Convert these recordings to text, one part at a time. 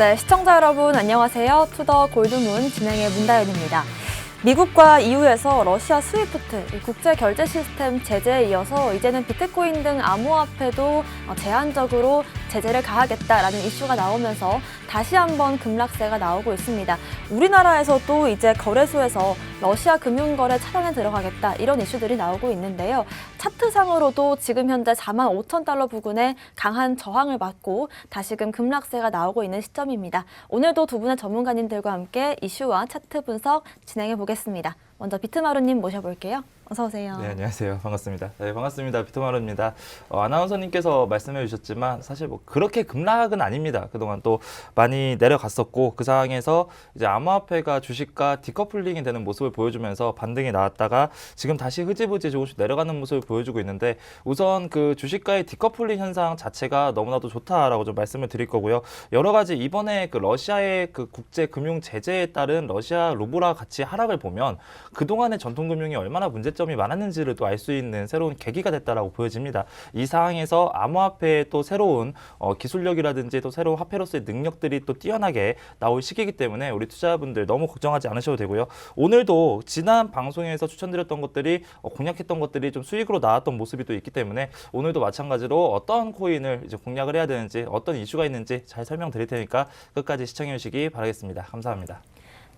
네, 시청자 여러분 안녕하세요. 투더 골드문 진행의 문다연입니다. 미국과 EU에서 러시아 스위프트, 국제 결제 시스템 제재에 이어서 이제는 비트코인 등 암호화폐도 제한적으로 제재를 가하겠다라는 이슈가 나오면서 다시 한번 급락세가 나오고 있습니다. 우리나라에서도 이제 거래소에서 러시아 금융거래 차단에 들어가겠다 이런 이슈들이 나오고 있는데요. 차트상으로도 지금 현재 45,000달러 부근에 강한 저항을 받고 다시금 급락세가 나오고 있는 시점입니다. 오늘도 두 분의 전문가님들과 함께 이슈와 차트 분석 진행해 보겠습니다. 먼저 비트마루님 모셔볼게요. 어서 오세요. 네, 안녕하세요. 반갑습니다. 네, 반갑습니다. 비트마루입니다. 아나운서님께서 말씀해 주셨지만 사실 뭐 그렇게 급락은 아닙니다. 그동안 또 많이 내려갔었고 그 상황에서 이제 암호화폐가 주식과 디커플링이 되는 모습을 보여주면서 반등이 나왔다가 지금 다시 흐지부지 조금씩 내려가는 모습을 보여주고 있는데 우선 그 주식과의 디커플링 현상 자체가 너무나도 좋다라고 좀 말씀을 드릴 거고요. 여러 가지 이번에 그 러시아의 그 국제 금융 제재에 따른 러시아 루블화 가치 하락을 보면 그동안의 전통금융이 얼마나 문제점이 많았는지를 또 알 수 있는 새로운 계기가 됐다라고 보여집니다. 이 상황에서 암호화폐의 또 새로운 기술력이라든지 또 새로운 화폐로서의 능력들이 또 뛰어나게 나올 시기이기 때문에 우리 투자자분들 너무 걱정하지 않으셔도 되고요. 오늘도 지난 방송에서 추천드렸던 것들이 공략했던 것들이 좀 수익으로 나왔던 모습이 또 있기 때문에 오늘도 마찬가지로 어떤 코인을 이제 공략을 해야 되는지 어떤 이슈가 있는지 잘 설명드릴 테니까 끝까지 시청해 주시기 바라겠습니다. 감사합니다.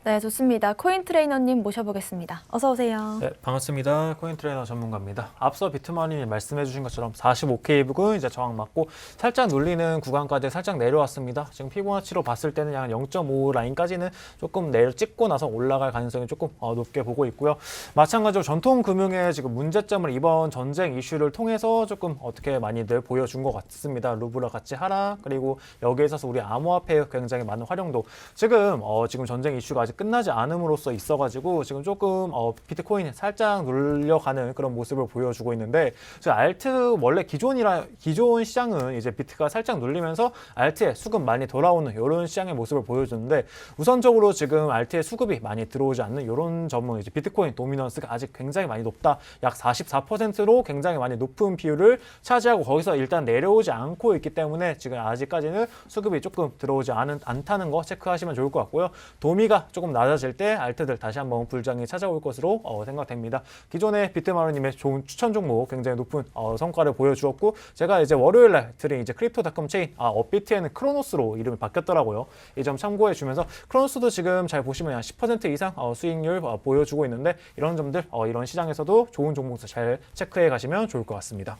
네, 좋습니다. 코인 트레이너님 모셔보겠습니다. 어서 오세요. 네, 반갑습니다. 코인 트레이너 전문가입니다. 앞서 비트마님이 말씀해 주신 것처럼 45K 부근 이제 저항 맞고 살짝 눌리는 구간까지 살짝 내려왔습니다. 지금 피보나치로 봤을 때는 약 0.5 라인까지는 조금 내려 찍고 나서 올라갈 가능성이 조금 높게 보고 있고요. 마찬가지로 전통 금융의 지금 문제점을 이번 전쟁 이슈를 통해서 조금 어떻게 많이들 보여준 것 같습니다. 루블화 가치 하락 그리고 여기에 있어서 우리 암호화폐의 굉장히 많은 활용도 지금 전쟁 이슈가 아직 끝나지 않음으로써 있어가지고 지금 조금 비트코인이 살짝 눌려가는 그런 모습을 보여주고 있는데 알트 원래 기존 시장은 이제 비트가 살짝 눌리면서 알트에 수급 많이 돌아오는 이런 시장의 모습을 보여주는데 우선적으로 지금 알트에 수급이 많이 들어오지 않는 이런 점은 이제 비트코인 도미넌스가 아직 굉장히 많이 높다. 약 44%로 굉장히 많이 높은 비율을 차지하고 거기서 일단 내려오지 않고 있기 때문에 지금 아직까지는 수급이 조금 들어오지 않다는 거 체크하시면 좋을 것 같고요. 도미가 조금 낮아질 때 알트들 다시 한번 불장이 찾아올 것으로 생각됩니다. 기존에 비트마루님의 좋은 추천 종목 굉장히 높은 성과를 보여주었고 제가 이제 월요일날 드린 이제 크립토닷컴 체인 업비트에는 크로노스로 이름이 바뀌었더라고요. 이 점 참고해 주면서 크로노스도 지금 잘 보시면 한 10% 이상 수익률 보여주고 있는데 이런 점들 이런 시장에서도 좋은 종목들 잘 체크해 가시면 좋을 것 같습니다.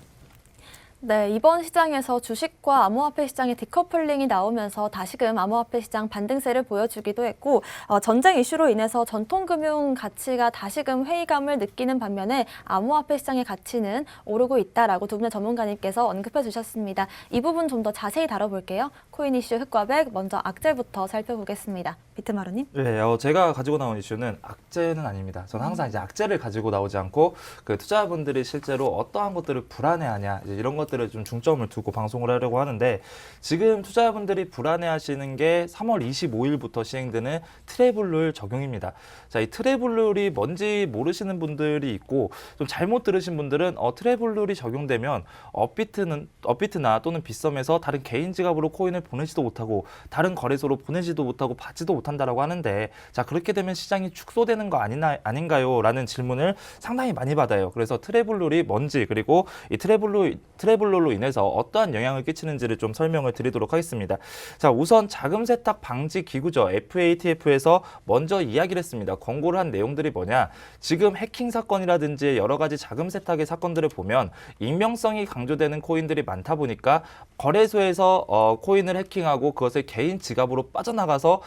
네, 이번 시장에서 주식과 암호화폐 시장의 디커플링이 나오면서 다시금 암호화폐 시장 반등세를 보여주기도 했고 전쟁 이슈로 인해서 전통금융 가치가 다시금 회의감을 느끼는 반면에 암호화폐 시장의 가치는 오르고 있다라고 두 분의 전문가님께서 언급해 주셨습니다. 이 부분 좀 더 자세히 다뤄볼게요. 코인 이슈 흑과백 먼저 악재부터 살펴보겠습니다. 비트마루님. 네, 제가 가지고 나온 이슈는 악재는 아닙니다. 저는 항상 이제 악재를 가지고 나오지 않고 그 투자자분들이 실제로 어떠한 것들을 불안해하냐 이제 이런 것들을 좀 중점을 두고 방송을 하려고 하는데 지금 투자자분들이 불안해하시는 게 3월 25일부터 시행되는 트래블룰 적용입니다. 자, 이 트래블룰이 뭔지 모르시는 분들이 있고 좀 잘못 들으신 분들은 트래블룰이 적용되면 업비트나 또는 빗썸에서 다른 개인 지갑으로 코인을 보내지도 못하고 다른 거래소로 보내지도 못하고 받지도 못한다라고 하는데 자 그렇게 되면 시장이 축소되는 거 아닌가요? 라는 질문을 상당히 많이 받아요. 그래서 트래블룰이 뭔지 그리고 이 트래블룰로 인해서 어떠한 영향을 끼치는지를 좀 설명을 드리도록 하겠습니다. 자 우선 자금 세탁 방지 기구죠. FATF에서 먼저 이야기를 했습니다. 권고를 한 내용들이 뭐냐 지금 해킹 사건이라든지 여러 가지 자금 세탁의 사건들을 보면 익명성이 강조되는 코인들이 많다 보니까 거래소에서 코인을 해킹하고 그것을 개인 지갑으로 빠져나가서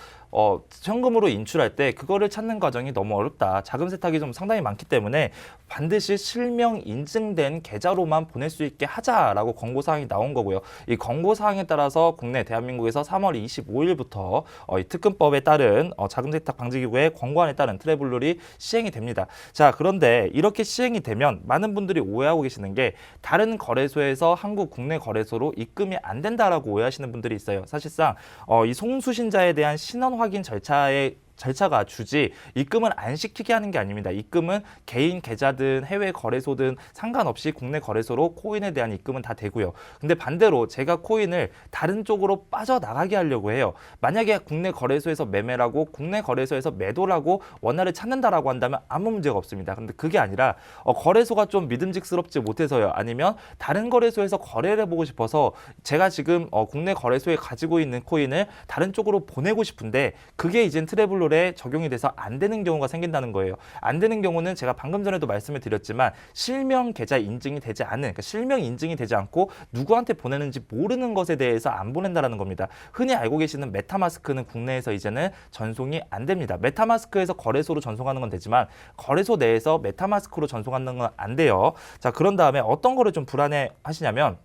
현금으로 인출할 때 그거를 찾는 과정이 너무 어렵다. 자금 세탁이 좀 상당히 많기 때문에 반드시 실명 인증된 계좌로만 보낼 수 있게 하자라고 권고사항이 나온 거고요. 이 권고사항에 따라서 국내 대한민국에서 3월 25일부터 이 특근법에 따른 자금 세탁 방지기구의 권고안에 따른 트래블룰이 시행이 됩니다. 자 그런데 이렇게 시행이 되면 많은 분들이 오해하고 계시는 게 다른 거래소에서 한국 국내 거래소로 입금이 안 된다라고 오해하시는 분들이 있어요. 사실상 이 송수신자에 대한 신원 확인 절차에 절차가 주지 입금을 안 시키게 하는 게 아닙니다. 입금은 개인 계좌든 해외 거래소든 상관없이 국내 거래소로 코인에 대한 입금은 다 되고요. 근데 반대로 제가 코인을 다른 쪽으로 빠져나가게 하려고 해요. 만약에 국내 거래소에서 매매라고 국내 거래소에서 매도라고 원화를 찾는다라고 한다면 아무 문제가 없습니다. 근데 그게 아니라 거래소가 좀 믿음직스럽지 못해서요. 아니면 다른 거래소에서 거래를 해보고 싶어서 제가 지금 국내 거래소에 가지고 있는 코인을 다른 쪽으로 보내고 싶은데 그게 이제 트래블룰에 적용이 돼서 안 되는 경우가 생긴다는 거예요. 안 되는 경우는 제가 방금 전에도 말씀을 드렸지만 실명 계좌 인증이 되지 않은, 그러니까 실명 인증이 되지 않고 누구한테 보내는지 모르는 것에 대해서 안 보낸다라는 겁니다. 흔히 알고 계시는 메타마스크는 국내에서 이제는 전송이 안 됩니다. 메타마스크에서 거래소로 전송하는 건 되지만 거래소 내에서 메타마스크로 전송하는 건 안 돼요. 자, 그런 다음에 어떤 거를 좀 불안해 하시냐면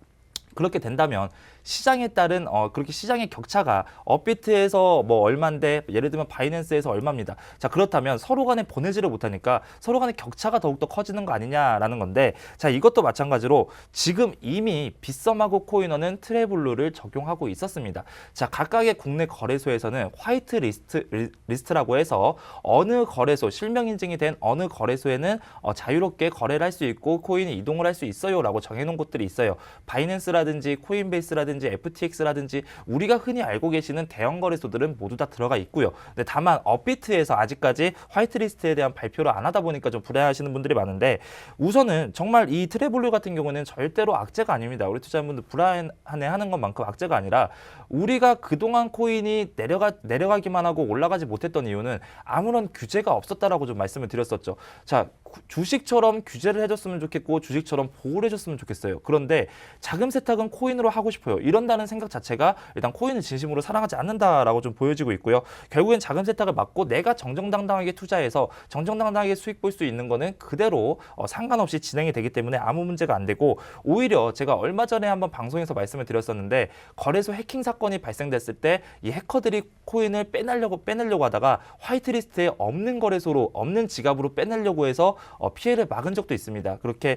그렇게 된다면 시장에 따른 그렇게 시장의 격차가 업비트에서 뭐 얼마인데 예를 들면 바이낸스에서 얼마입니다. 자, 그렇다면 서로 간에 보내지를 못하니까 서로 간의 격차가 더욱더 커지는 거 아니냐라는 건데, 자, 이것도 마찬가지로 지금 이미 빗썸하고 코인원은 트래블룰을 적용하고 있었습니다. 자, 각각의 국내 거래소에서는 화이트 리스트라고 해서 어느 거래소, 실명 인증이 된 어느 거래소에는 자유롭게 거래를 할 수 있고 코인이 이동을 할 수 있어요라고 정해놓은 곳들이 있어요. 바이낸스라든지 코인베이스라든지 FTX라든지 우리가 흔히 알고 계시는 대형 거래소들은 모두 다 들어가 있고요. 근데 다만 업비트에서 아직까지 화이트리스트에 대한 발표를 안 하다 보니까 좀 불안해하시는 분들이 많은데, 우선은 정말 이 트래블룰 같은 경우는 절대로 악재가 아닙니다. 우리 투자자분들 불안해하는 것만큼 악재가 아니라 우리가 그동안 코인이 내려가기만 하고 올라가지 못했던 이유는 아무런 규제가 없었다라고 좀 말씀을 드렸었죠. 자, 주식처럼 규제를 해줬으면 좋겠고 주식처럼 보호를 해줬으면 좋겠어요. 그런데 자금 세탁은 코인으로 하고 싶어요. 이런다는 생각 자체가 일단 코인을 진심으로 사랑하지 않는다라고 좀 보여지고 있고요. 결국엔 자금 세탁을 막고 내가 정정당당하게 투자해서 정정당당하게 수익 볼 수 있는 거는 그대로 상관없이 진행이 되기 때문에 아무 문제가 안 되고, 오히려 제가 얼마 전에 한번 방송에서 말씀을 드렸었는데 거래소 해킹 사건이 발생됐을 때 이 해커들이 코인을 빼내려고 하다가 화이트리스트에 없는 거래소로 없는 지갑으로 빼내려고 해서 피해를 막은 적도 있습니다. 그렇게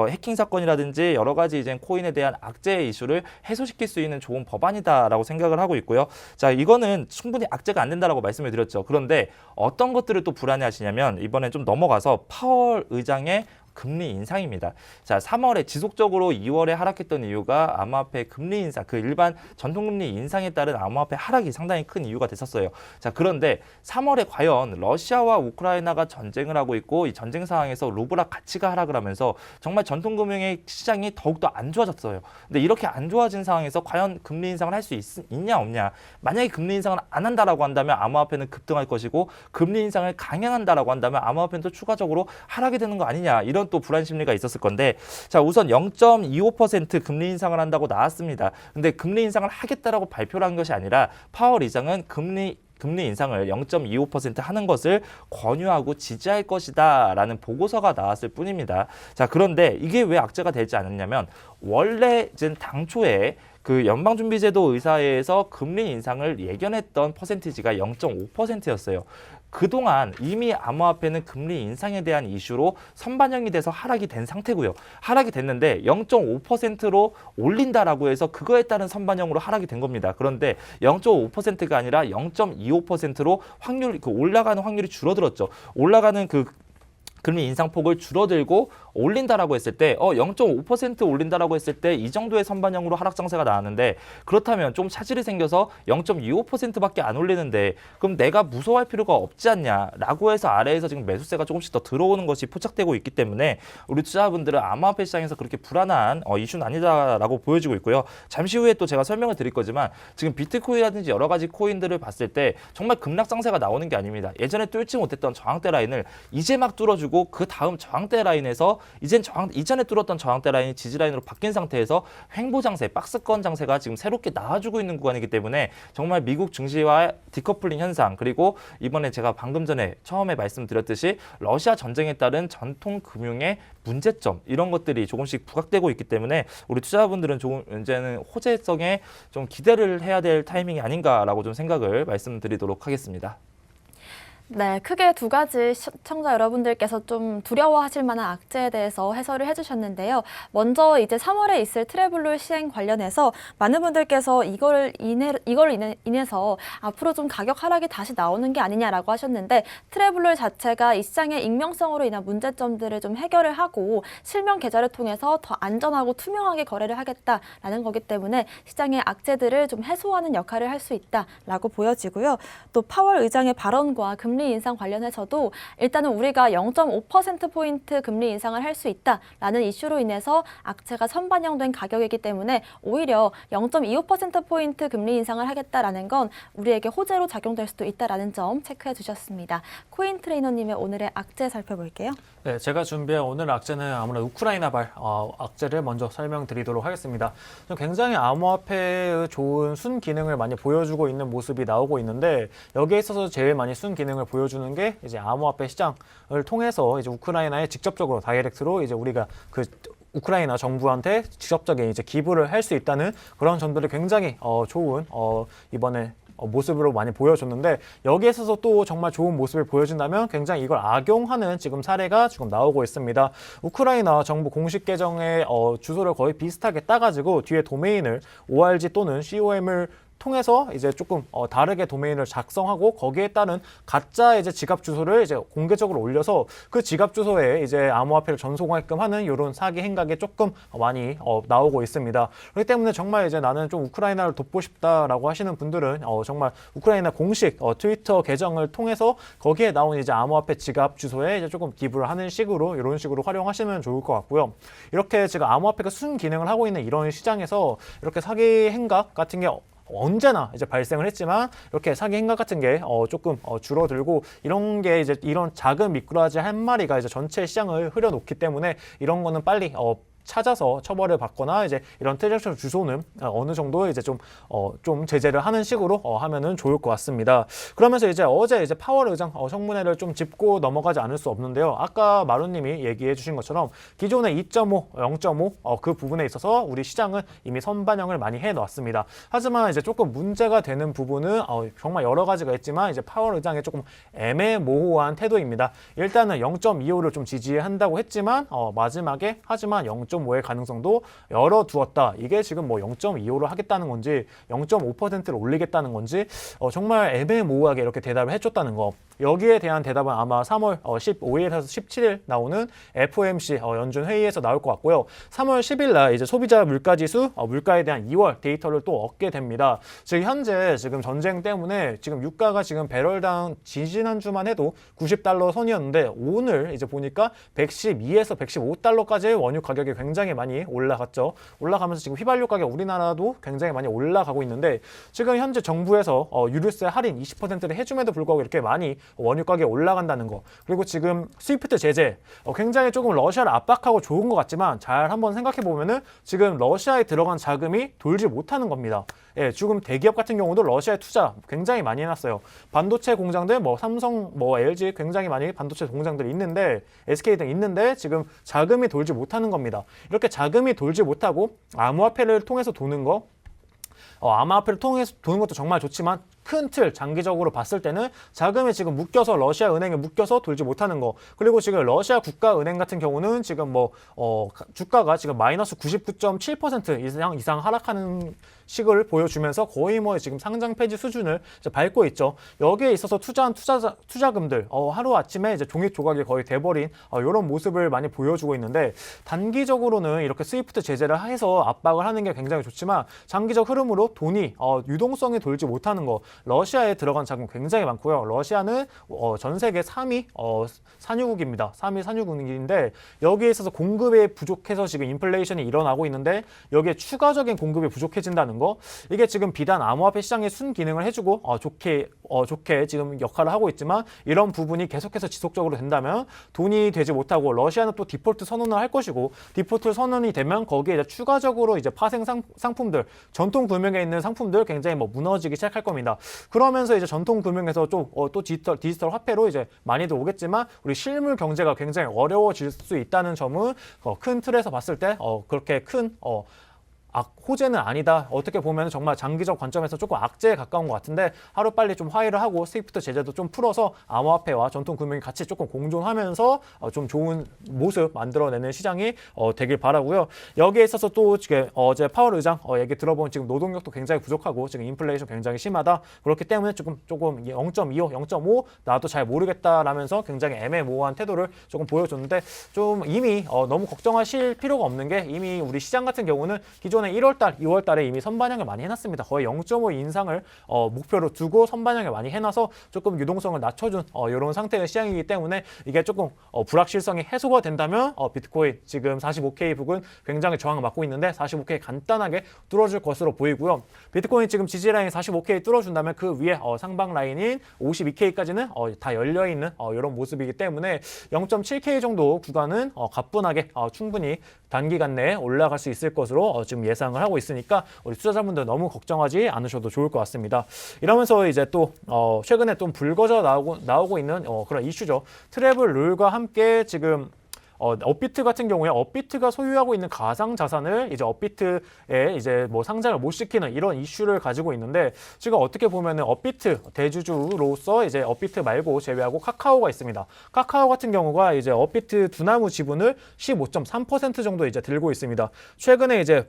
해킹 사건이라든지 여러 가지 이제 코인에 대한 악재 이슈를 해소시킬 수 있는 좋은 법안이다라고 생각을 하고 있고요. 자, 이거는 충분히 악재가 안 된다라고 말씀을 드렸죠. 그런데 어떤 것들을 또 불안해하시냐면 이번엔 좀 넘어가서 파월 의장의 금리 인상입니다. 자, 3월에 지속적으로 2월에 하락했던 이유가 암호화폐 금리 인상, 그 일반 전통금리 인상에 따른 암호화폐 하락이 상당히 큰 이유가 됐었어요. 자, 그런데 3월에 과연 러시아와 우크라이나가 전쟁을 하고 있고 이 전쟁 상황에서 루블화 가치가 하락을 하면서 정말 전통금융의 시장이 더욱더 안 좋아졌어요. 근데 이렇게 안 좋아진 상황에서 과연 금리 인상을 할 수 있냐 없냐. 만약에 금리 인상을 안 한다라고 한다면 암호화폐는 급등할 것이고 금리 인상을 강행한다라고 한다면 암호화폐는 또 추가적으로 하락이 되는 거 아니냐. 이런 또 불안 심리가 있었을 건데, 자, 우선 0.25% 금리 인상을 한다고 나왔습니다. 근데 금리 인상을 하겠다라고 발표를 한 것이 아니라 파월 의장은 금리 인상을 0.25% 하는 것을 권유하고 지지할 것이다 라는 보고서가 나왔을 뿐입니다. 자, 그런데 이게 왜 악재가 되지 않았냐면 원래 이제 당초에 그 연방준비제도 의사회에서 금리 인상을 예견했던 퍼센티지가 0.5%였어요. 그동안 이미 암호화폐는 금리 인상에 대한 이슈로 선반영이 돼서 하락이 된 상태고요. 하락이 됐는데 0.5%로 올린다라고 해서 그거에 따른 선반영으로 하락이 된 겁니다. 그런데 0.5%가 아니라 0.25%로 올라가는 확률이 줄어들었죠. 올라가는 그 금리 인상폭을 줄어들고 올린다라고 했을 때 0.5% 올린다라고 했을 때 이 정도의 선반영으로 하락 장세가 나왔는데, 그렇다면 좀 차질이 생겨서 0.25%밖에 안 올리는데 그럼 내가 무서워할 필요가 없지 않냐라고 해서 아래에서 지금 매수세가 조금씩 더 들어오는 것이 포착되고 있기 때문에 우리 투자자분들은 암호화폐 시장에서 그렇게 불안한 이슈는 아니다라고 보여지고 있고요. 잠시 후에 또 제가 설명을 드릴 거지만 지금 비트코인이라든지 여러 가지 코인들을 봤을 때 정말 급락 장세가 나오는 게 아닙니다. 예전에 뚫지 못했던 저항대 라인을 이제 막 뚫어주고 그 다음 저항대 라인에서 이전에 뚫었던 저항대 라인이 지지 라인으로 바뀐 상태에서 횡보 장세, 박스권 장세가 지금 새롭게 나와주고 있는 구간이기 때문에 정말 미국 증시와 디커플링 현상, 그리고 이번에 제가 방금 전에 처음에 말씀드렸듯이 러시아 전쟁에 따른 전통 금융의 문제점, 이런 것들이 조금씩 부각되고 있기 때문에 우리 투자자분들은 조금 이제는 호재성에 좀 기대를 해야 될 타이밍이 아닌가라고 좀 생각을 말씀드리도록 하겠습니다. 네, 크게 두 가지 시청자 여러분들께서 좀 두려워하실 만한 악재에 대해서 해설을 해주셨는데요. 먼저 이제 3월에 있을 트래블룰 시행 관련해서 많은 분들께서 이걸 인해서 앞으로 좀 가격 하락이 다시 나오는 게 아니냐라고 하셨는데, 트래블룰 자체가 이 시장의 익명성으로 인한 문제점들을 좀 해결을 하고 실명 계좌를 통해서 더 안전하고 투명하게 거래를 하겠다라는 거기 때문에 시장의 악재들을 좀 해소하는 역할을 할 수 있다라고 보여지고요. 또 파월 의장의 발언과 금리 인상 관련해서도 일단은 우리가 0.5%포인트 금리 인상을 할 수 있다라는 이슈로 인해서 악재가 선반영된 가격이기 때문에 오히려 0.25%포인트 금리 인상을 하겠다라는 건 우리에게 호재로 작용될 수도 있다라는 점 체크해 주셨습니다. 코인 트레이너님의 오늘의 악재 살펴볼게요. 네, 제가 준비한 오늘 악재는 아무래도 우크라이나발 악재를 먼저 설명드리도록 하겠습니다. 굉장히 암호화폐의 좋은 순기능을 많이 보여주고 있는 모습이 나오고 있는데, 여기에 있어서 제일 많이 순기능을 보여주는 게 이제 암호화폐 시장을 통해서 이제 우크라이나에 직접적으로 다이렉트로 이제 우리가 그 우크라이나 정부한테 직접적인 이제 기부를 할 수 있다는 그런 점들이 굉장히 좋은 이번에 모습으로 많이 보여줬는데, 여기에 있어서 또 정말 좋은 모습을 보여준다면 굉장히 이걸 악용하는 지금 사례가 지금 나오고 있습니다. 우크라이나 정부 공식 계정의 주소를 거의 비슷하게 따가지고 뒤에 도메인을 org 또는 com을 통해서 이제 조금 다르게 도메인을 작성하고 거기에 따른 가짜 이제 지갑 주소를 이제 공개적으로 올려서 그 지갑 주소에 이제 암호화폐를 전송하게끔 하는 이런 사기 행각이 조금 많이 나오고 있습니다. 그렇기 때문에 정말 이제 나는 좀 우크라이나를 돕고 싶다라고 하시는 분들은 정말 우크라이나 공식 트위터 계정을 통해서 거기에 나온 이제 암호화폐 지갑 주소에 이제 조금 기부를 하는 식으로 이런 식으로 활용하시면 좋을 것 같고요. 이렇게 지금 암호화폐가 순 기능을 하고 있는 이런 시장에서 이렇게 사기 행각 같은 게 언제나 이제 발생을 했지만 이렇게 사기 행각 같은 게 조금 줄어들고, 이런 게 이제 이런 작은 미꾸라지 한 마리가 이제 전체 시장을 흐려놓기 때문에 이런 거는 빨리 찾아서 처벌을 받거나 이제 이런 트랜잭션 주소는 어느 정도 이제 좀 제재를 하는 식으로 하면은 좋을 것 같습니다. 그러면서 이제 어제 이제 파월 의장 청문회를 좀 짚고 넘어가지 않을 수 없는데요. 아까 마루님이 얘기해 주신 것처럼 기존의 2.5, 0.5 그 부분에 있어서 우리 시장은 이미 선반영을 많이 해 놨습니다. 하지만 이제 조금 문제가 되는 부분은 정말 여러 가지가 있지만 이제 파월 의장의 조금 애매모호한 태도입니다. 일단은 0.25를 좀 지지한다고 했지만 마지막에 하지만 0.5의 가능성도 열어두었다. 이게 지금 뭐 0.25로 하겠다는 건지 0.5%를 올리겠다는 건지 정말 애매모호하게 이렇게 대답을 해줬다는 거. 여기에 대한 대답은 아마 3월 15일에서 17일 나오는 FOMC 연준 회의에서 나올 것 같고요. 3월 10일 날 이제 소비자 물가지수 물가에 대한 2월 데이터를 또 얻게 됩니다. 지금 현재 지금 전쟁 때문에 지금 유가가 지금 배럴당 지지난주만 해도 90달러 선이었는데 오늘 이제 보니까 112에서 115달러까지 원유 가격이 굉장히 많이 올라갔죠. 올라가면서 지금 휘발유 가격 우리나라도 굉장히 많이 올라가고 있는데, 지금 현재 정부에서 유류세 할인 20%를 해줌에도 불구하고 이렇게 많이 원유 가격이 올라간다는 거, 그리고 지금 스위프트 제재 굉장히 조금 러시아를 압박하고 좋은 것 같지만 잘 한번 생각해 보면은 지금 러시아에 들어간 자금이 돌지 못하는 겁니다. 예, 지금 대기업 같은 경우도 러시아에 투자 굉장히 많이 해놨어요. 반도체 공장들 뭐 삼성, 뭐 LG 굉장히 많이 반도체 공장들이 있는데 SK 등 있는데 지금 자금이 돌지 못하는 겁니다. 이렇게 자금이 돌지 못하고 암호화폐를 통해서 도는 거, 암호화폐를 통해서 도는 것도 정말 좋지만 큰 틀 장기적으로 봤을 때는 자금이 지금 묶여서 러시아 은행에 묶여서 돌지 못하는 거, 그리고 지금 러시아 국가은행 같은 경우는 지금 뭐 주가가 지금 마이너스 99.7% 이상 하락하는 식을 보여주면서 거의 뭐 지금 상장 폐지 수준을 이제 밟고 있죠. 여기에 있어서 투자한 투자금들 하루 아침에 이제 종이 조각이 거의 돼버린 이런 모습을 많이 보여주고 있는데, 단기적으로는 이렇게 스위프트 제재를 해서 압박을 하는 게 굉장히 좋지만 장기적 흐름으로 돈이 유동성이 돌지 못하는 거, 러시아에 들어간 자금 굉장히 많고요. 러시아는 전 세계 3위 산유국입니다. 3위 산유국인데 여기에 있어서 공급이 부족해서 지금 인플레이션이 일어나고 있는데, 여기에 추가적인 공급이 부족해진다는 거, 이게 지금 비단 암호화폐 시장의 순기능을 해주고 좋게 지금 역할을 하고 있지만, 이런 부분이 계속해서 지속적으로 된다면 돈이 되지 못하고 러시아는 또 디폴트 선언을 할 것이고, 디폴트 선언이 되면 거기에 이제 추가적으로 이제 파생 상품들, 전통 금융에 있는 상품들 굉장히 뭐 무너지기 시작할 겁니다. 그러면서 이제 전통 금융에서 또 디지털 화폐로 이제 많이들 오겠지만 우리 실물 경제가 굉장히 어려워질 수 있다는 점은 큰 틀에서 봤을 때 그렇게 큰 호재는 아니다. 어떻게 보면 정말 장기적 관점에서 조금 악재에 가까운 것 같은데 하루빨리 좀 화해를 하고 스위프트 제재도 좀 풀어서 암호화폐와 전통 금융이 같이 조금 공존하면서 좀 좋은 모습 만들어내는 시장이 되길 바라고요. 여기에 있어서 또 지금 어제 파월 의장 얘기 들어보면 지금 노동력도 굉장히 부족하고 지금 인플레이션 굉장히 심하다. 그렇기 때문에 조금 0.25, 0.5 나도 잘 모르겠다라면서 굉장히 애매모호한 태도를 조금 보여줬는데 좀 이미 너무 걱정하실 필요가 없는 게 이미 우리 시장 같은 경우는 기존에 1월달, 2월달에 이미 선반영을 많이 해놨습니다. 거의 0.5 인상을 목표로 두고 선반영을 많이 해놔서 조금 유동성을 낮춰준 이런 상태의 시장이기 때문에 이게 조금 불확실성이 해소가 된다면 비트코인 지금 45K 부근 굉장히 저항을 맞고 있는데 45K 간단하게 뚫어줄 것으로 보이고요. 비트코인 지금 지지라인 45K 뚫어준다면 그 위에 상방 라인인 52K까지는 다 열려있는 이런 모습이기 때문에 0.7K 정도 구간은 가뿐하게 충분히 단기간 내에 올라갈 수 있을 것으로 지금 예상을 하고 있으니까 우리 투자자분들 너무 걱정하지 않으셔도 좋을 것 같습니다. 이러면서 이제 또 최근에 좀 불거져 나오고 있는 그런 이슈죠. 트래블 룰과 함께 지금 업비트 같은 경우에 업비트가 소유하고 있는 가상 자산을 이제 업비트에 이제 뭐 상장을 못 시키는 이런 이슈를 가지고 있는데 지금 어떻게 보면은 업비트 대주주로서 이제 업비트 말고 제외하고 카카오가 있습니다. 카카오 같은 경우가 이제 업비트 두나무 지분을 15.3% 정도 이제 들고 있습니다. 최근에 이제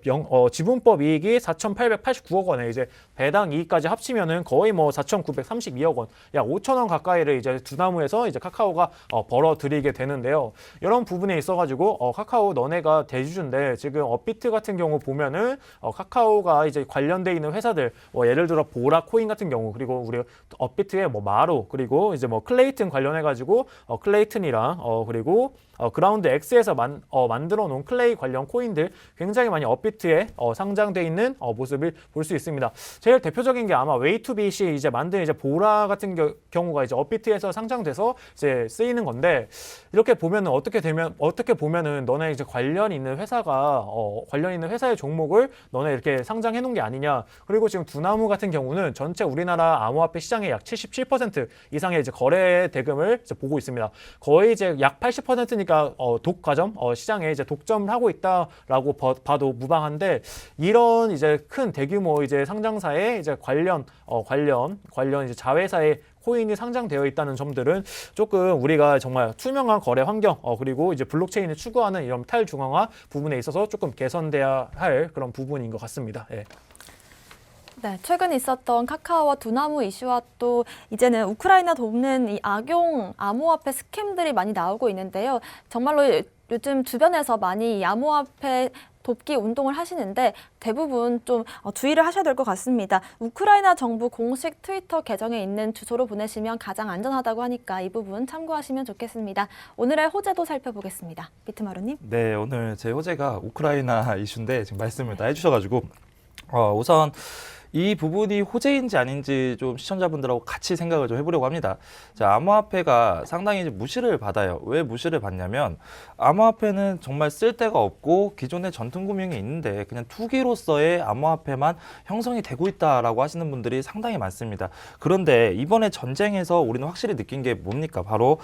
지분법 이익이 4,889억 원에 이제 배당 이익까지 합치면은 거의 뭐 4,932억 원, 약 5천 원 가까이를 이제 두나무에서 이제 카카오가 벌어들이게 되는데요. 이런 부분에 있어가지고 카카오 너네가 대주주인데 지금 업비트 같은 경우 보면은 카카오가 이제 관련돼 있는 회사들 예를 들어 보라코인 같은 경우 그리고 우리 업비트의 뭐 마루 그리고 이제 뭐 클레이튼 관련해가지고 클레이튼이랑 그리고 그라운드 X에서 만들어 놓은 클레이 관련 코인들 굉장히 많이 업비트에 상장돼 있는 모습을 볼 수 있습니다. 제일 대표적인 게 아마 웨이투빗이 이제 만든 이제 보라 같은 경우가 이제 업비트에서 상장돼서 이제 쓰이는 건데 이렇게 보면은 어떻게 보면은 너네 이제 관련 있는 회사가 관련 있는 회사의 종목을 너네 이렇게 상장해 놓은 게 아니냐. 그리고 지금 두나무 같은 경우는 전체 우리나라 암호화폐 시장의 약 77% 이상의 이제 거래 대금을 이제 보고 있습니다. 거의 이제 약 80%니까 독과점 시장에 이제 독점을 하고 있다라고 봐도 무방한데 이런 이제 큰 대규모 이제 상장사의 이제 관련 이제 자회사의 코인이 상장되어 있다는 점들은 조금 우리가 정말 투명한 거래 환경 그리고 이제 블록체인을 추구하는 이런 탈중앙화 부분에 있어서 조금 개선돼야 할 그런 부분인 것 같습니다. 예. 네, 최근 있었던 카카오와 두나무 이슈와 또 이제는 우크라이나 돕는 이 악용 암호화폐 스캠들이 많이 나오고 있는데요. 정말로 요즘 주변에서 많이 이 암호화폐 돕기 운동을 하시는데 대부분 좀 주의를 하셔야 될 것 같습니다. 우크라이나 정부 공식 트위터 계정에 있는 주소로 보내시면 가장 안전하다고 하니까 이 부분 참고하시면 좋겠습니다. 오늘의 호재도 살펴보겠습니다. 비트마루님. 네, 오늘 제 호재가 우크라이나 이슈인데 지금 말씀을 다 해주셔가지고 우선 이 부분이 호재인지 아닌지 좀 시청자분들하고 같이 생각을 좀 해보려고 합니다. 자, 암호화폐가 상당히 무시를 받아요. 왜 무시를 받냐면 암호화폐는 정말 쓸데가 없고 기존의 전통금융이 있는데 그냥 투기로서의 암호화폐만 형성이 되고 있다라고 하시는 분들이 상당히 많습니다. 그런데 이번에 전쟁에서 우리는 확실히 느낀 게 뭡니까? 바로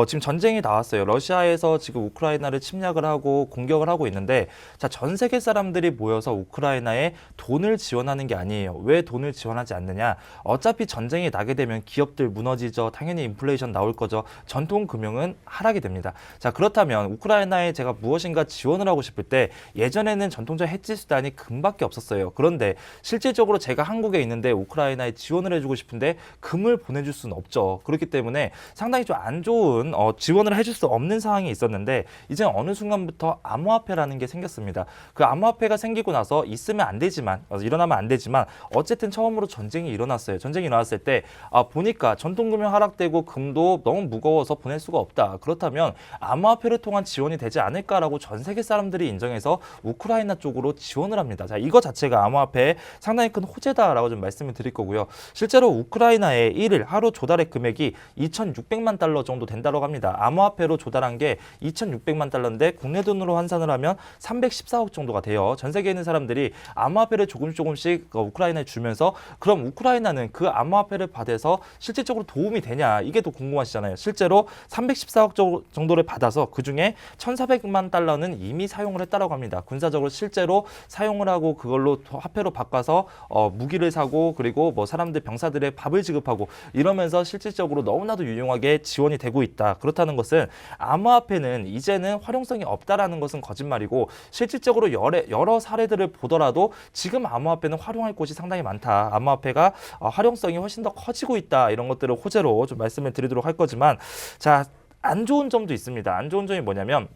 지금 전쟁이 나왔어요. 러시아에서 지금 우크라이나를 침략을 하고 공격을 하고 있는데 자, 전 세계 사람들이 모여서 우크라이나에 돈을 지원하는 게 아니에요. 왜 돈을 지원하지 않느냐? 어차피 전쟁이 나게 되면 기업들 무너지죠. 당연히 인플레이션 나올 거죠. 전통 금융은 하락이 됩니다. 자, 그렇다면 우크라이나에 제가 무엇인가 지원을 하고 싶을 때 예전에는 전통적 해지 수단이 금밖에 없었어요. 그런데 실질적으로 제가 한국에 있는데 우크라이나에 지원을 해주고 싶은데 금을 보내줄 수는 없죠. 그렇기 때문에 상당히 좀 안 좋은 지원을 해줄 수 없는 상황이 있었는데 이제 어느 순간부터 암호화폐라는 게 생겼습니다. 그 암호화폐가 생기고 나서 있으면 안 되지만 일어나면 안 되지만 어쨌든 처음으로 전쟁이 일어났어요. 전쟁이 일어났을 때 보니까 전통금융 하락되고 금도 너무 무거워서 보낼 수가 없다. 그렇다면 암호화폐를 통한 지원이 되지 않을까라고 전 세계 사람들이 인정해서 우크라이나 쪽으로 지원을 합니다. 자, 이거 자체가 암호화폐에 상당히 큰 호재다라고 좀 말씀을 드릴 거고요. 실제로 우크라이나의 1일 하루 조달의 금액이 2,600만 달러 정도 된다고 합니다. 암호화폐로 조달한 게 2,600만 달러인데 국내 돈으로 환산을 하면 314억 정도가 돼요. 전 세계에 있는 사람들이 암호화폐를 조금씩 우크라이나 우크라이나에 주면서 그럼 우크라이나는 그 암호화폐를 받아서 실질적으로 도움이 되냐 이게 더 궁금하시잖아요. 실제로 314억 정도를 받아서 그중에 1,400만 달러는 이미 사용을 했다라고 합니다. 군사적으로 실제로 사용을 하고 그걸로 화폐로 바꿔서 무기를 사고 그리고 뭐 사람들 병사들의 밥을 지급하고 이러면서 실질적으로 너무나도 유용하게 지원이 되고 있다. 그렇다는 것은 암호화폐는 이제는 활용성이 없다라는 것은 거짓말이고 실질적으로 여러 사례들을 보더라도 지금 암호화폐는 활용할 곳이 상당히 많다. 암호화폐가 활용성이 훨씬 더 커지고 있다. 이런 것들을 호재로 좀 말씀을 드리도록 할 거지만 자, 안 좋은 점도 있습니다. 안 좋은 점이 뭐냐면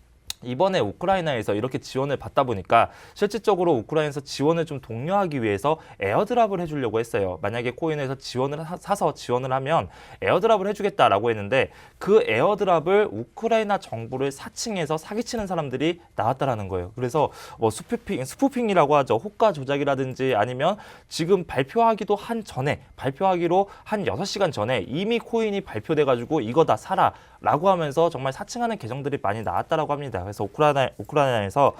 이번에 우크라이나에서 이렇게 지원을 받다 보니까 실질적으로 우크라이나에서 지원을 좀 독려하기 위해서 에어드랍을 해주려고 했어요. 만약에 코인에서 사서 지원을 하면 에어드랍을 해주겠다라고 했는데 그 에어드랍을 우크라이나 정부를 사칭해서 사기치는 사람들이 나왔다라는 거예요. 그래서 뭐 스푸핑이라고 하죠. 호가 조작이라든지 아니면 지금 발표하기로 한 6시간 전에 이미 코인이 발표돼가지고 이거 다 사라. 라고 하면서 정말 사칭하는 계정들이 많이 나왔다라고 합니다. 그래서 우크라이나에서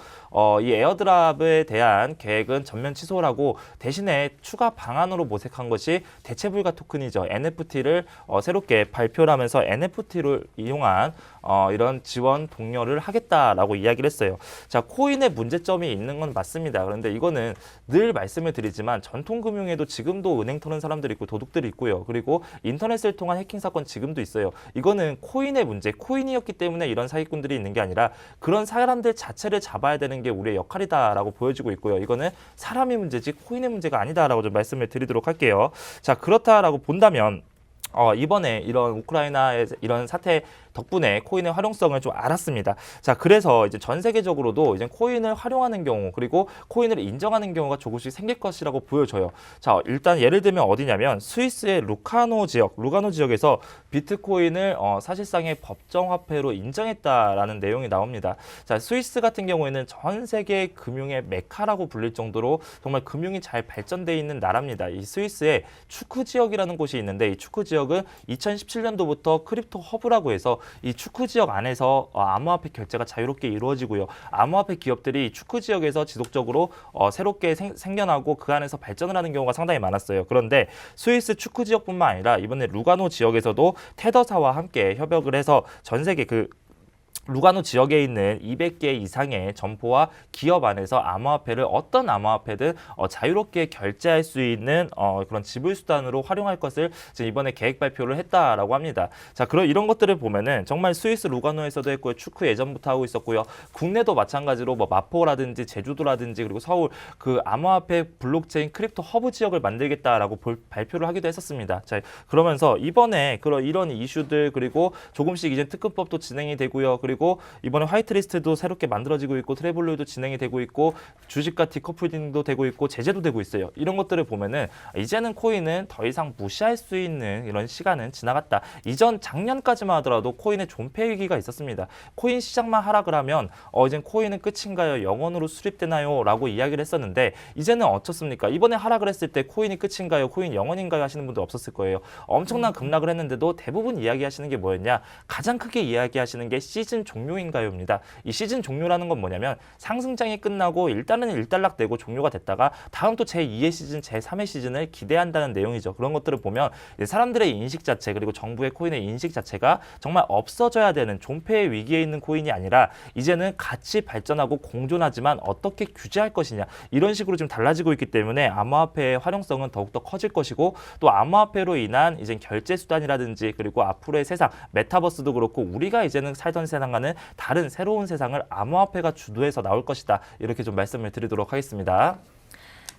이 에어드랍에 대한 계획은 전면 취소라고 대신에 추가 방안으로 모색한 것이 대체불가 토큰이죠. NFT를 새롭게 발표를 하면서 NFT를 이용한 이런 지원 독려를 하겠다라고 이야기를 했어요. 자, 코인의 문제점이 있는 건 맞습니다. 그런데 이거는 늘 말씀을 드리지만 전통금융에도 지금도 은행 터는 사람들이 있고 도둑들이 있고요. 그리고 인터넷을 통한 해킹 사건 지금도 있어요. 이거는 코인의 문제, 코인이었기 때문에 이런 사기꾼들이 있는 게 아니라 그런 사람들 자체를 잡아야 되는 게 우리의 역할이다라고 보여지고 있고요. 이거는 사람의 문제지 코인의 문제가 아니다라고 좀 말씀을 드리도록 할게요. 자, 그렇다라고 본다면 이번에 이런 우크라이나의 이런 사태 덕분에 코인의 활용성을 좀 알았습니다. 자, 그래서 이제 전 세계적으로도 이제 코인을 활용하는 경우 그리고 코인을 인정하는 경우가 조금씩 생길 것이라고 보여져요. 자, 일단 예를 들면 어디냐면 스위스의 루가노 지역에서 비트코인을 사실상의 법정화폐로 인정했다라는 내용이 나옵니다. 자, 스위스 같은 경우에는 전 세계 금융의 메카라고 불릴 정도로 정말 금융이 잘 발전돼 있는 나라입니다. 이 스위스에 추크 지역이라는 곳이 있는데 이 추크 지역은 2017년도부터 크립토 허브라고 해서 이 추크 지역 안에서 암호화폐 결제가 자유롭게 이루어지고요. 암호화폐 기업들이 추크 지역에서 지속적으로 새롭게 생겨나고 그 안에서 발전을 하는 경우가 상당히 많았어요. 그런데 스위스 추크 지역뿐만 아니라 이번에 루가노 지역에서도 테더사와 함께 협약을 해서 전 세계 루가노 지역에 있는 200개 이상의 점포와 기업 안에서 암호화폐를 어떤 암호화폐든 자유롭게 결제할 수 있는 그런 지불 수단으로 활용할 것을 지금 이번에 계획 발표를 했다라고 합니다. 자, 그런 이런 것들을 보면은 정말 스위스 루가노에서도 했고요. 추크 예전부터 하고 있었고요. 국내도 마찬가지로 뭐 마포라든지 제주도라든지 그리고 서울 그 암호화폐 블록체인 크립토 허브 지역을 만들겠다라고 발표를 하기도 했었습니다. 자, 그러면서 이번에 이런 이슈들 그리고 조금씩 이제 특근법도 진행이 되고요. 그리고 이번에 화이트리스트도 새롭게 만들어지고 있고 트래블로도 진행이 되고 있고 주식과 디커플딩도 되고 있고 제재도 되고 있어요. 이런 것들을 보면은 이제는 코인은 더 이상 무시할 수 있는 이런 시간은 지나갔다. 작년까지만 하더라도 코인의 존폐 위기가 있었습니다. 코인 시장만 하락을 하면 이젠 코인은 끝인가요? 영원으로 수립되나요? 라고 이야기를 했었는데 이제는 어떻습니까? 이번에 하락을 했을 때 코인이 끝인가요? 코인 영원인가요? 하시는 분들 없었을 거예요. 엄청난 급락을 했는데도 대부분 이야기하시는 게 뭐였냐? 가장 크게 이야기하시는 게 시즌 종료인가요입니다. 이 시즌 종료라는 건 뭐냐면 상승장이 끝나고 일단은 일단락되고 종료가 됐다가 다음 또 제2의 시즌, 제3의 시즌을 기대한다는 내용이죠. 그런 것들을 보면 사람들의 인식 자체 그리고 정부의 코인의 인식 자체가 정말 없어져야 되는 존폐의 위기에 있는 코인이 아니라 이제는 같이 발전하고 공존하지만 어떻게 규제할 것이냐 이런 식으로 좀 달라지고 있기 때문에 암호화폐의 활용성은 더욱더 커질 것이고 또 암호화폐로 인한 이제 결제 수단이라든지 그리고 앞으로의 세상 메타버스도 그렇고 우리가 이제는 살던 세상과는 다른 새로운 세상을 암호화폐가 주도해서 나올 것이다. 이렇게 좀 말씀을 드리도록 하겠습니다.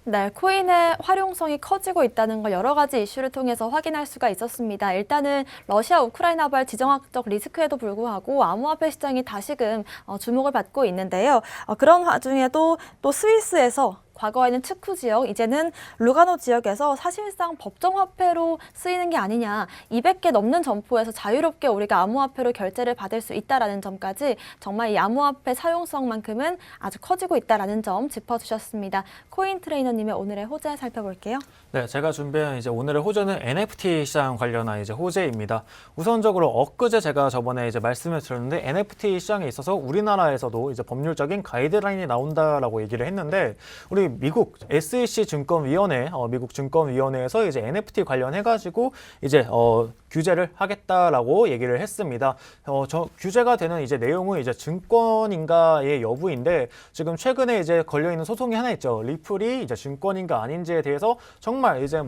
네, 코인의 활용성이 커지고 있다는 걸 여러 가지 이슈를 통해서 확인할 수가 있었습니다. 일단은 러시아 우크라이나발 지정학적 리스크에도 불구하고 암호화폐 시장이 다시금 주목을 받고 있는데요. 그런 와중에도 또 스위스에서 과거에는 추크 지역, 이제는 루가노 지역에서 사실상 법정화폐로 쓰이는 게 아니냐. 200개 넘는 점포에서 자유롭게 우리가 암호화폐로 결제를 받을 수 있다라는 점까지 정말 이 암호화폐 사용성만큼은 아주 커지고 있다라는 점 짚어주셨습니다. 코인 트레이너님의 오늘의 호재 살펴볼게요. 네, 제가 준비한 이제 오늘의 호재는 NFT 시장 관련한 이제 호재입니다. 우선적으로 엊그제 제가 저번에 이제 말씀을 드렸는데 NFT 시장에 있어서 우리나라에서도 이제 법률적인 가이드라인이 나온다라고 얘기를 했는데 우리 저희 미국 SEC 증권위원회, 미국 증권위원회에서 이제 NFT 관련해가지고 이제 규제를 하겠다라고 얘기를 했습니다. 저 규제가 되는 이제 내용은 이제 증권인가의 여부인데 지금 최근에 이제 걸려 있는 소송이 하나 있죠. 리플이 이제 증권인가 아닌지에 대해서 정말 이제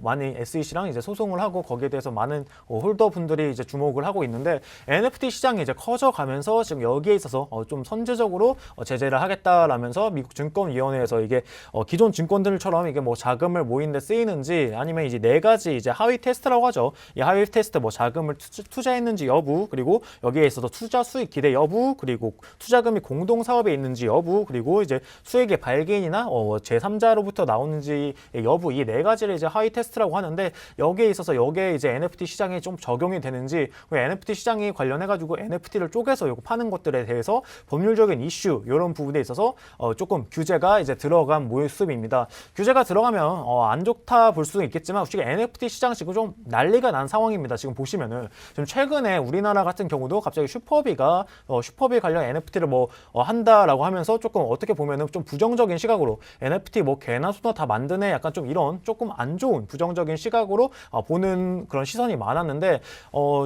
많이 SEC랑 이제 소송을 하고 거기에 대해서 많은 홀더 분들이 이제 주목을 하고 있는데 NFT 시장이 이제 커져가면서 지금 여기에 있어서 좀 선제적으로 제재를 하겠다라면서 미국 증권위원회에서 이게 기존 증권들처럼 이게 자금을 모이는데 쓰이는지 아니면 이제 네 가지 이제 하위 테스트라고 하죠. 이 하위 테스트 자금을 투자했는지 여부, 그리고 여기에 있어서 투자 수익 기대 여부, 그리고 투자금이 공동 사업에 있는지 여부, 그리고 이제 수익의 발견이나 제3자로부터 나오는지 여부, 이 네 가지를 이제 하위 테스트라고 하는데 여기에 있어서 여기에 이제 NFT 시장에 좀 적용이 되는지, NFT 시장이 관련해 가지고 NFT를 쪼개서 요거 파는 것들에 대해서 법률적인 이슈 이런 부분에 있어서 조금 규제가 이제 들어간 모습입니다. 규제가 들어가면 안 좋다 볼 수는 있겠지만 지금 NFT 시장 지금 좀 난리가 난 상황입니다. 지금 보시면은 지금 최근에 우리나라 같은 경우도 갑자기 슈퍼비가 슈퍼비 관련 NFT를 한다라고 하면서 조금 어떻게 보면은 좀 부정적인 시각으로 NFT 개나 소나 다 만드네, 약간 좀 이런 조금 안 좋은 부정적인 시각으로 보는 그런 시선이 많았는데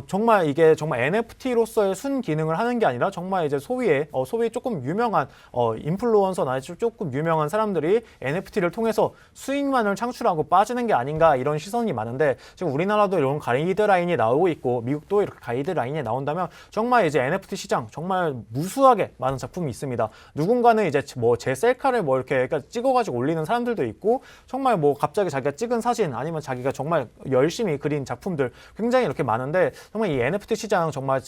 정말 이게 정말 NFT로서의 순 기능을 하는 게 아니라 정말 이제 소위 조금 유명한 인플루언서나 조금 유명한 사람들이 NFT를 통해서 수익만을 창출하고 빠지는 게 아닌가, 이런 시선이 많은데 지금 우리나라도 이런 가이드라인이 나오고 있고 미국도 이렇게 가이드라인이 나온다면 정말 이제 NFT 시장 정말 무수하게 많은 작품이 있습니다. 누군가는 이제 제 셀카를 이렇게 찍어가지고 올리는 사람들도 있고, 정말 갑자기 자기가 찍은 사진 아니면 자기가 정말 열심히 그린 작품들 굉장히 이렇게 많은데 정말 이 NFT 시장 정말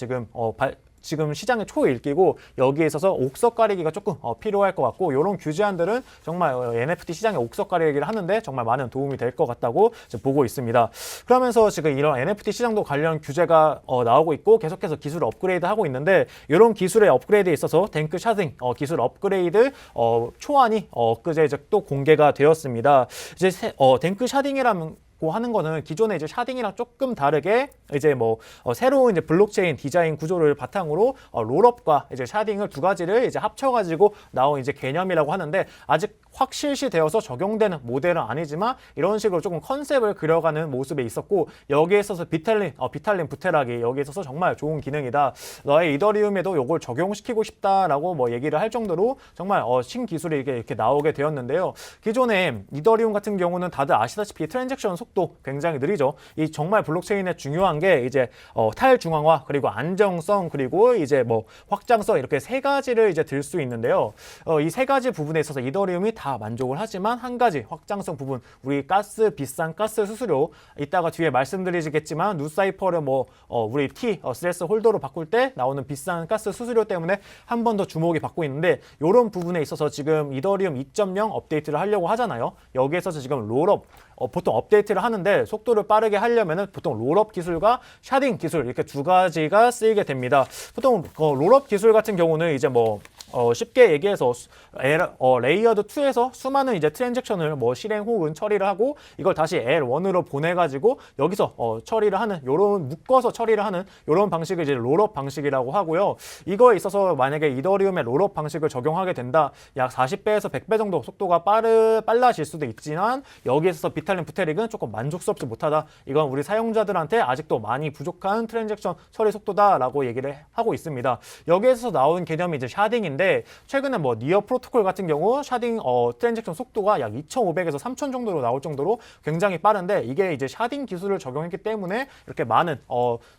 지금 시장의 초일기고 여기에 있어서 옥석 가리기가 조금 필요할 것 같고, 이런 규제안들은 정말 NFT 시장의 옥석 가리기를 하는데 정말 많은 도움이 될 것 같다고 보고 있습니다. 그러면서 지금 이런 NFT 시장도 관련 규제가 나오고 있고 계속해서 기술 업그레이드 하고 있는데, 이런 기술의 업그레이드에 있어서 댕크 샤딩 기술 업그레이드 초안이 엊그제 이제 또 공개가 되었습니다. 이제 댕크 샤딩이라는 하는 거는 기존의 이제 샤딩이랑 조금 다르게 이제 새로운 이제 블록체인 디자인 구조를 바탕으로 롤업과 이제 샤딩을 두 가지를 이제 합쳐가지고 나온 이제 개념이라고 하는데, 아직 확 실시되어서 적용되는 모델은 아니지만 이런 식으로 조금 컨셉을 그려가는 모습에 있었고, 여기에 있어서 비탈린 부테락이 여기에 있어서 정말 좋은 기능이다. 너의 이더리움에도 이걸 적용시키고 싶다라고 얘기를 할 정도로 정말 신기술이 이렇게 나오게 되었는데요. 기존에 이더리움 같은 경우는 다들 아시다시피 트랜잭션 속도 굉장히 느리죠. 이 정말 블록체인의 중요한 게 이제 탈중앙화, 그리고 안정성, 그리고 이제 확장성, 이렇게 세 가지를 이제 들 수 있는데요. 이 세 가지 부분에 있어서 이더리움이 다 만족을 하지만 한 가지 확장성 부분, 우리 비싼 가스 수수료, 이따가 뒤에 말씀드리겠지만 누사이퍼를 우리 스트레스 홀더로 바꿀 때 나오는 비싼 가스 수수료 때문에 한 번 더 주목이 받고 있는데, 이런 부분에 있어서 지금 이더리움 2.0 업데이트를 하려고 하잖아요. 여기에 있어서 지금 롤업 보통 업데이트를 하는데 속도를 빠르게 하려면은 보통 롤업 기술과 샤딩 기술, 이렇게 두 가지가 쓰이게 됩니다. 보통 롤업 기술 같은 경우는 이제 쉽게 얘기해서 레이어드 2에서 수많은 이제 트랜잭션을 실행 혹은 처리를 하고 이걸 다시 L1으로 보내가지고 여기서 처리를 하는, 요런 묶어서 처리를 하는 요런 방식을 이제 롤업 방식이라고 하고요. 이거에 있어서 만약에 이더리움의 롤업 방식을 적용하게 된다, 약 40배에서 100배 정도 속도가 빨라질 수도 있지만 여기에 있어서 비탈린 부테릭은 조금 만족스럽지 못하다. 이건 우리 사용자들한테 아직도 많이 부족한 트랜잭션 처리 속도다라고 얘기를 하고 있습니다. 여기에서 나온 개념이 이제 샤딩인데, 최근에 니어 프로토콜 같은 경우 샤딩 트랜잭션 속도가 약 2,500에서 3,000 정도로 나올 정도로 굉장히 빠른데, 이게 이제 샤딩 기술을 적용했기 때문에 이렇게 많은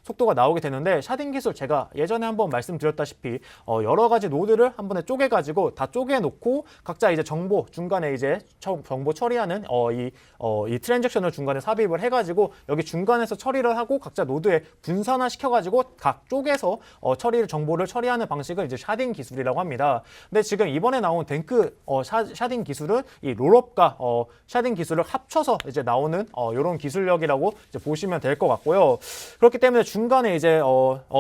속도가 나오게 되는데, 샤딩 기술 제가 예전에 한번 말씀드렸다시피 여러 가지 노드를 한 번에 쪼개가지고 다 쪼개놓고 각자 이제 정보 중간에 이제 정보 처리하는 이 트랜잭션을 중간에 삽입을 해가지고 여기 중간에서 처리를 하고 각자 노드에 분산화 시켜가지고 각 쪽에서 정보를 처리하는 방식을 이제 샤딩 기술이라고 합니다. 근데 지금 이번에 나온 댕크 샤딩 기술은 이 롤업과 샤딩 기술을 합쳐서 이제 나오는 이런 기술력이라고 이제 보시면 될 것 같고요. 그렇기 때문에 중간에 이제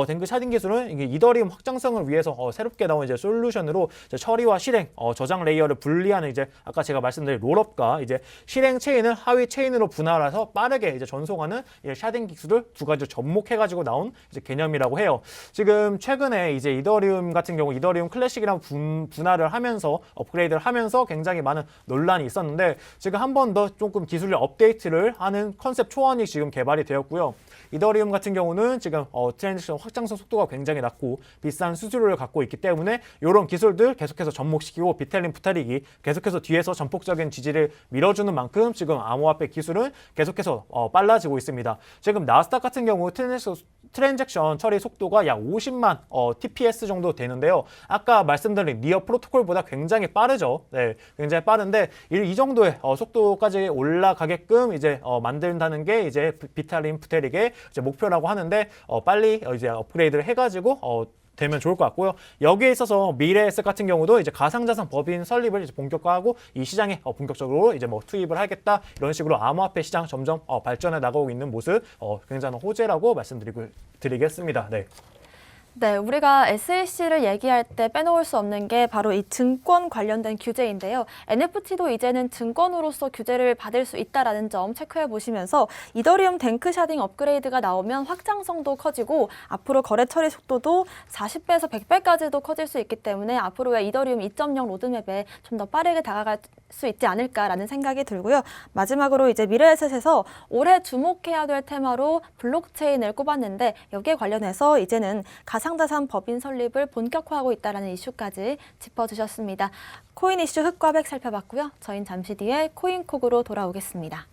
댕크 샤딩 기술은 이게 이더리움 확장성을 위해서 새롭게 나온 이제 솔루션으로 이제 처리와 실행, 저장 레이어를 분리하는 이제 아까 제가 말씀드린 롤업과 이제 실행 체인을 하위 체인으로 분할해서 빠르게 이제 전송하는 이 샤딩 기술을 두 가지 접목해가지고 나온 이제 개념이라고 해요. 지금 최근에 이제 이더리움 같은 경우 이더리움 클래식 방식이랑 분할을 하면서 업그레이드를 하면서 굉장히 많은 논란이 있었는데 지금 한 번 더 조금 기술력 업데이트를 하는 컨셉 초안이 지금 개발이 되었고요. 이더리움 같은 경우는 지금 트랜지션 확장성 속도가 굉장히 낮고 비싼 수수료를 갖고 있기 때문에 이런 기술들 계속해서 접목시키고 비텔린 부타릭이 계속해서 뒤에서 전폭적인 지지를 밀어주는 만큼 지금 암호화폐 기술은 계속해서 빨라지고 있습니다. 지금 나스닥 같은 경우 트랜잭션 처리 속도가 약 50만 TPS 정도 되는데요. 아까 말씀드린 니어 프로토콜보다 굉장히 빠르죠. 네, 굉장히 빠른데 이 정도의 속도까지 올라가게끔 이제 만든다는 게 이제 비탈린 부테릭의 이제 목표라고 하는데 빨리 이제 업그레이드를 해가지고 되면 좋을 것 같고요. 여기에 있어서 미래에셋 같은 경우도 이제 가상자산 법인 설립을 이제 본격화하고 이 시장에 본격적으로 이제 뭐 투입을 하겠다 이런 식으로 암호화폐 시장 점점 발전해 나가고 있는 모습 굉장한 호재라고 말씀드리겠습니다. 네. 네, 우리가 SEC를 얘기할 때 빼놓을 수 없는 게 바로 이 증권 관련된 규제인데요. NFT도 이제는 증권으로서 규제를 받을 수 있다는 점 체크해 보시면서 이더리움 댕크샤딩 업그레이드가 나오면 확장성도 커지고 앞으로 거래 처리 속도도 40배에서 100배까지도 커질 수 있기 때문에 앞으로의 이더리움 2.0 로드맵에 좀 더 빠르게 다가갈 수 있지 않을까라는 생각이 들고요. 마지막으로 이제 미래에셋에서 올해 주목해야 될 테마로 블록체인을 꼽았는데 여기에 관련해서 이제는 가상자산 법인 설립을 본격화하고 있다는 이슈까지 짚어주셨습니다. 코인 이슈 흑과 백 살펴봤고요. 저희는 잠시 뒤에 코인콕으로 돌아오겠습니다.